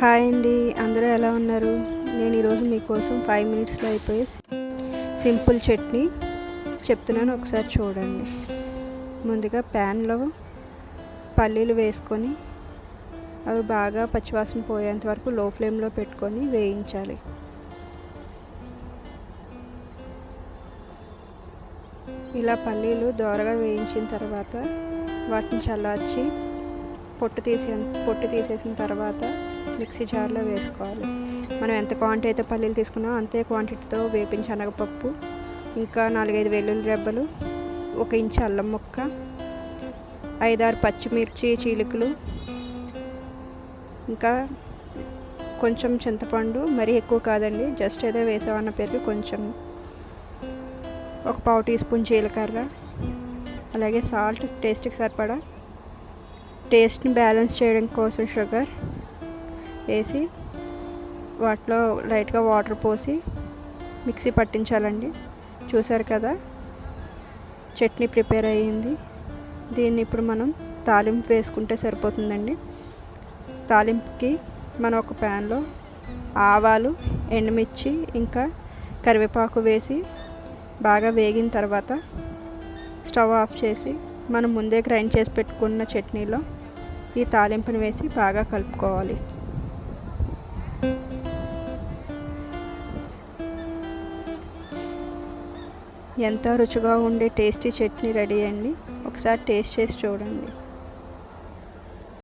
Hi అండి, అందరూ ఎలా ఉన్నారు? నేను ఈరోజు మీకోసం 5 మినిట్స్లో అయిపోయే సింపుల్ చట్నీ చెప్తున్నాను, ఒకసారి చూడండి. ముందుగా ప్యాన్లో పల్లీలు వేసుకొని అవి బాగా పచ్చివాసన పోయేంత వరకు లో ఫ్లేమ్లో పెట్టుకొని వేయించాలి. ఇలా పల్లీలు దోరగా వేయించిన తర్వాత వాటిని చల్లార్చి పొట్టు తీసేసిన తర్వాత మిక్సీ జార్లో వేసుకోవాలి. మనం ఎంత క్వాంటిటీ అయితే పల్లీలు తీసుకున్నామో అంతే క్వాంటిటీతో వేపించి శనగపప్పు, ఇంకా 4-5 వెల్లుల్లి రెబ్బలు, 1 ఇంచు అల్లం ముక్క, 5-6 పచ్చిమిర్చి చీలికలు, ఇంకా కొంచెం చింతపండు, మరీ ఎక్కువ కాదండి, జస్ట్ ఏదో వేసామన్న పేరుకి కొంచెం, 1 పావు టీ స్పూన్ జీలకర్ర, అలాగే సాల్ట్ టేస్ట్కి సరిపడా, టేస్ట్ని బ్యాలెన్స్ చేయడం కోసం షుగర్ వేసి వాటిలో లైట్గా వాటర్ పోసి మిక్సీ పట్టించాలండి. చూసారు కదా, చట్నీ ప్రిపేర్ అయ్యింది. దీన్ని ఇప్పుడు మనం తాలింపు వేసుకుంటే సరిపోతుందండి. తాలింపుకి మనం ఒక ప్యాన్లో ఆవాలు, ఎండుమిర్చి, ఇంకా కరివేపాకు వేసి బాగా వేగిన తర్వాత స్టవ్ ఆఫ్ చేసి మనం ముందే గ్రైండ్ చేసి పెట్టుకున్న చట్నీలో ఈ తాలింపుని వేసి బాగా కలుపుకోవాలి. ఎంతో రుచిగా ఉండే టేస్టీ చట్నీ రెడీ అండి. ఒకసారి టేస్ట్ చేసి చూడండి.